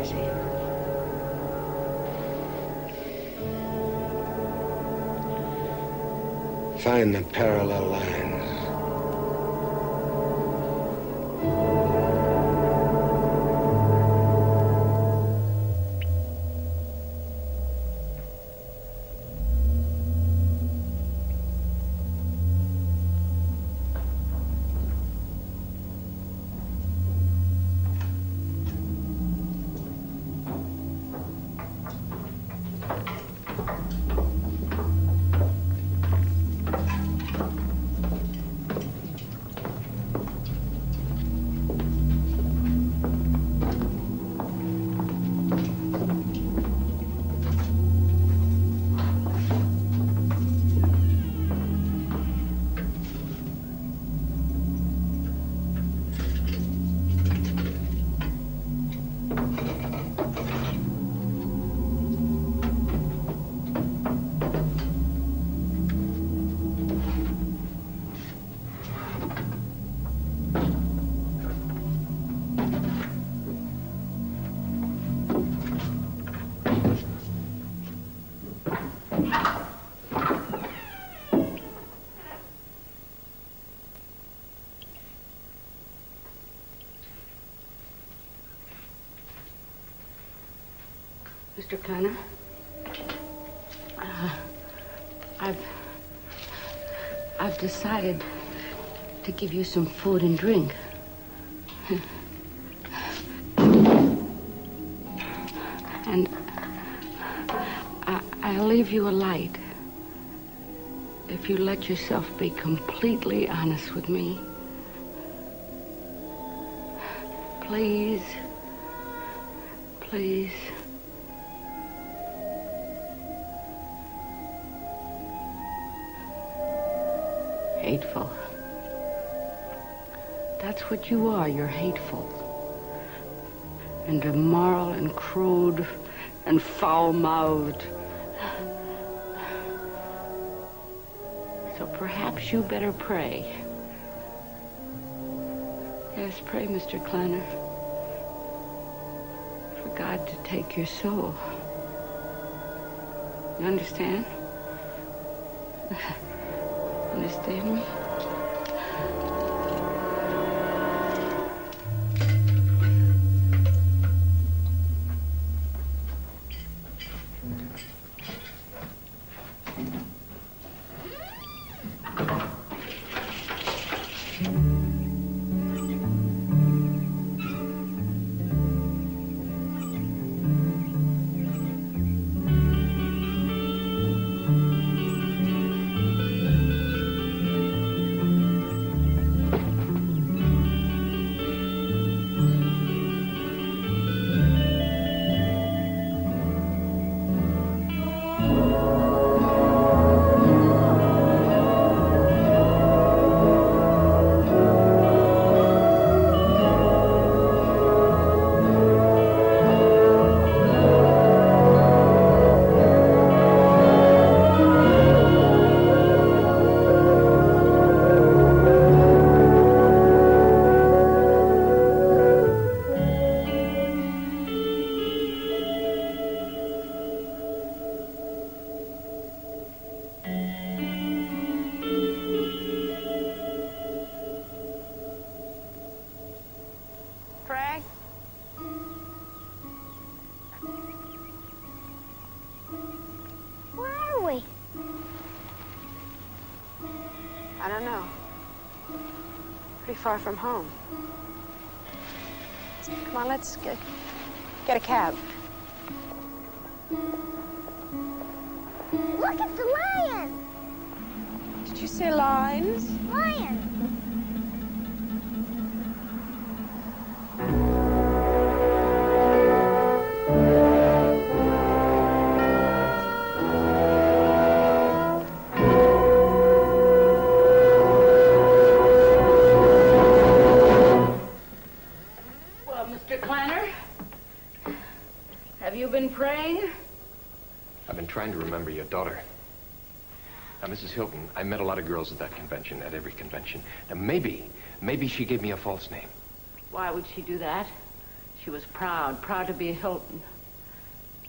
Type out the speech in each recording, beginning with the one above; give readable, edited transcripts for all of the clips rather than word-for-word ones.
easy. Find the parallel lines. Mr. Kleiner, I've decided to give you some food and drink. And I'll leave you a light if you let yourself be completely honest with me. Please, please. Hateful. That's what you are. You're hateful. And immoral and crude and foul-mouthed. So perhaps you better pray. Yes, pray, Mr. Kleiner. For God to take your soul. You understand? Understand me? I don't know. Pretty far from home. Come on, let's get a cab. Look at the lion! Did you say lions? Lion! Praying? I've been trying to remember your daughter. Now, Mrs. Hilton, I met a lot of girls at that convention, at every convention. Now, maybe she gave me a false name. Why would she do that? She was proud to be a Hilton.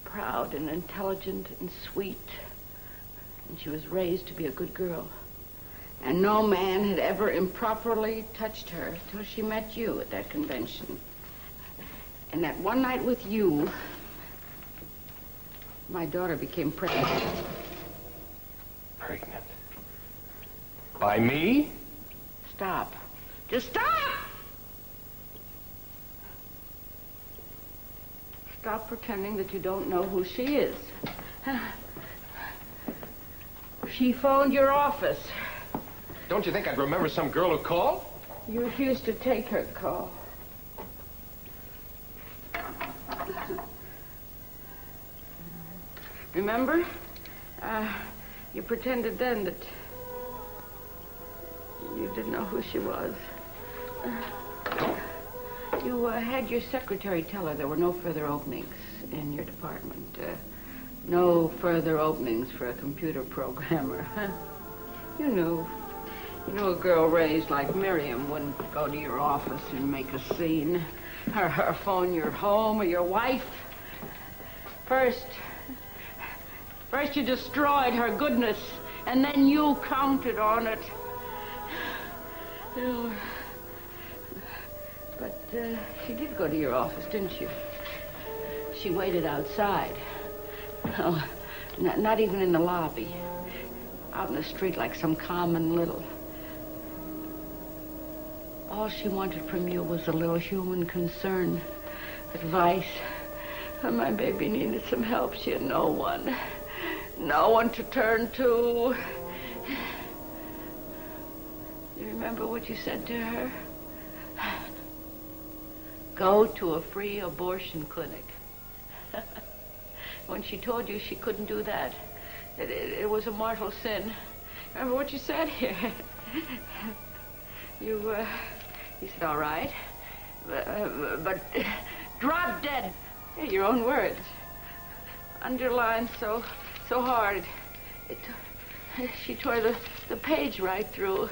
Proud and intelligent and sweet. And she was raised to be a good girl. And no man had ever improperly touched her till she met you at that convention. And that one night with you, my daughter became pregnant. Pregnant? By me? Stop. Just stop! Stop pretending that you don't know who she is. She phoned your office. Don't you think I'd remember some girl who called? You refused to take her call. Remember? You pretended then that you didn't know who she was. You had your secretary tell her there were no further openings in your department. No further openings for a computer programmer. You knew. You knew a girl raised like Miriam wouldn't go to your office and make a scene. Or phone your home or your wife. First you destroyed her goodness, and then you counted on it. But she did go to your office, didn't she? She waited outside. Oh, not even in the lobby. Out in the street like some common little. All she wanted from you was a little human concern, advice. And my baby needed some help. She had no one. No one to turn to. You remember what you said to her? Go to a free abortion clinic. When she told you she couldn't do that, it was a mortal sin. Remember what you said here? You said, all right, but drop dead. Your own words. Underlined so hard. She tore the page right through.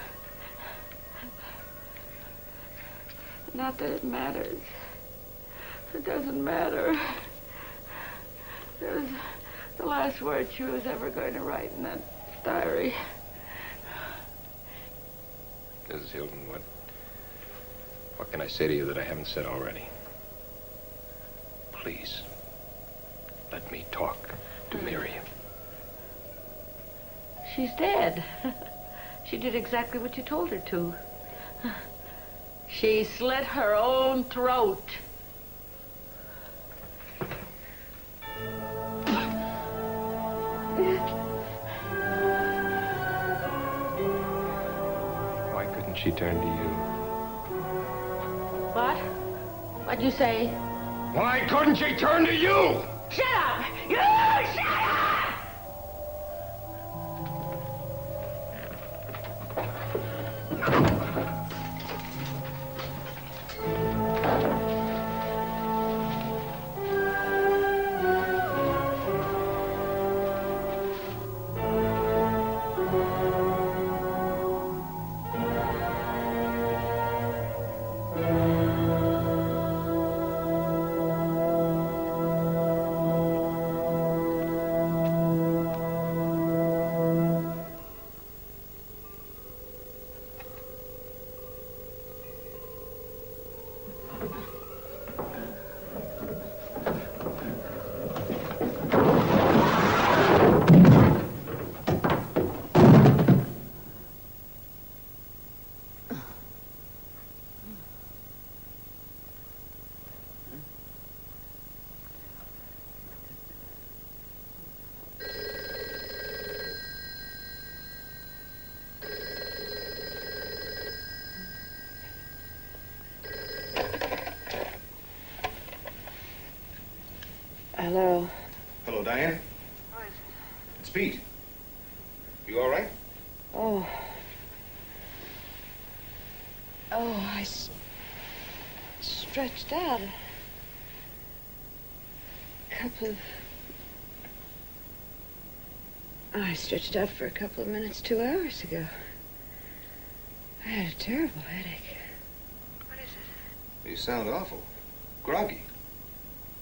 Not that it matters. It doesn't matter. It was the last word she was ever going to write in that diary. Mrs. Hilton, what can I say to you that I haven't said already? Please, let me talk to Miriam. She's dead. She did exactly what you told her to. She slit her own throat. Why couldn't she turn to you? What? What'd you say? Why couldn't she turn to you? Shut up! You shut up! Hello. Hello, Diane. Who is it? It's Pete. You all right? Oh. Oh, I stretched out a couple of... I stretched out for a couple of minutes 2 hours ago. I had a terrible headache. What is it? You sound awful. Groggy.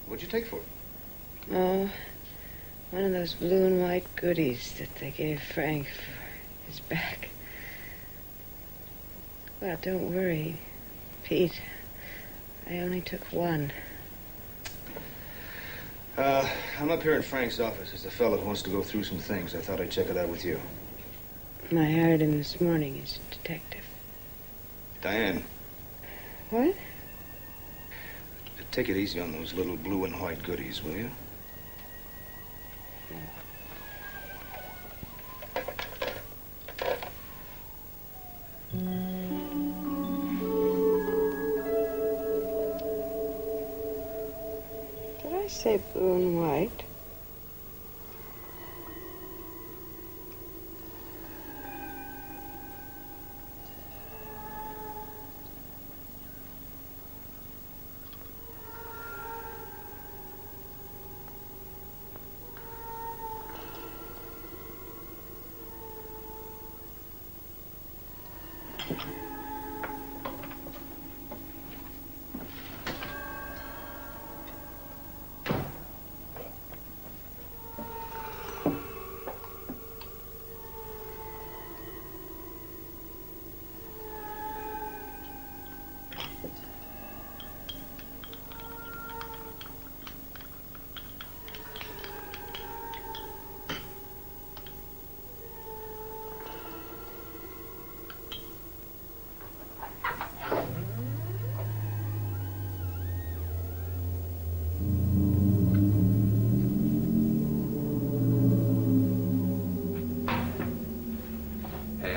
What'd you take for it? Oh, one of those blue and white goodies that they gave Frank for his back. Well, don't worry, Pete. I only took one. I'm up here in Frank's office. There's a fellow who wants to go through some things. I thought I'd check it out with you. I hired him this morning as a detective. Diane, What? take it easy on those little blue and white goodies, will you? Did I say blue and white?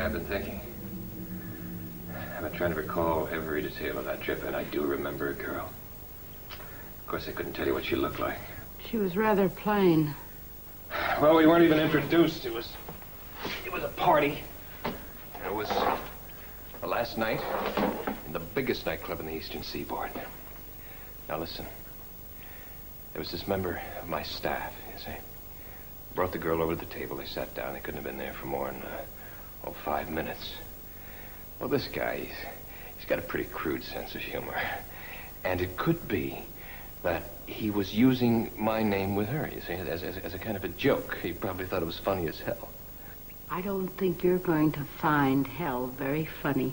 I've been thinking. I've been trying to recall every detail of that trip, and I do remember a girl. Of course, I couldn't tell you what she looked like. She was rather plain. Well, we weren't even introduced. It was a party. It was the last night in the biggest nightclub in the Eastern Seaboard. Now, listen. There was this member of my staff, you see. Brought the girl over to the table. They sat down. They couldn't have been there for more than 5 minutes. Well, this guy, he's got a pretty crude sense of humor. And it could be that he was using my name with her, you see, as a kind of a joke. He probably thought it was funny as hell. I don't think you're going to find hell very funny.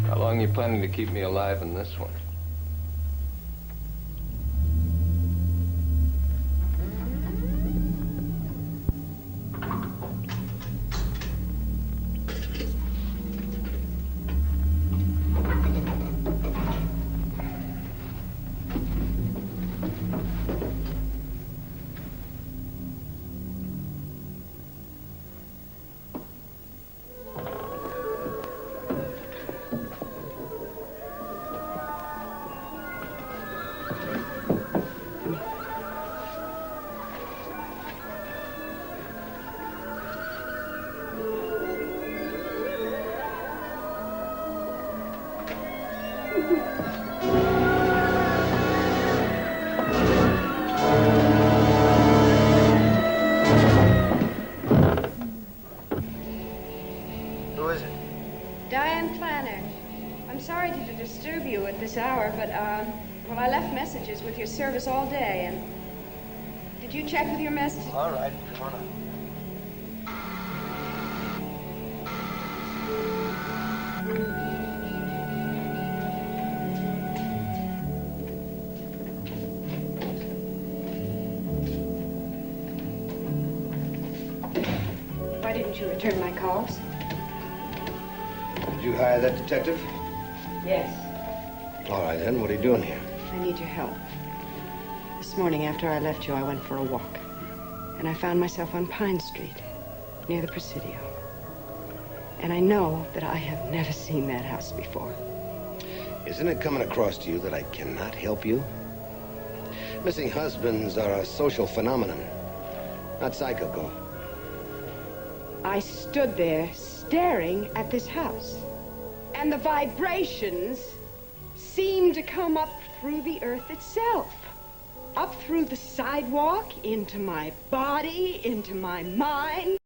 How long are you planning to keep me alive in this one? Who is it? Diane Planner. I'm sorry to disturb you at this hour, but, well, I left messages with your service all day, and did you check with your messages? All right, come on up. Why didn't you return my calls? Did you hire that detective? Yes. All right, then. What are you doing here? I need your help. This morning after I left you, I went for a walk. And I found myself on Pine Street, near the Presidio. And I know that I have never seen that house before. Isn't it coming across to you that I cannot help you? Missing husbands are a social phenomenon, not psychical. I stood there staring at this house. And the vibrations seemed to come up through the earth itself. Up through the sidewalk, into my body, into my mind.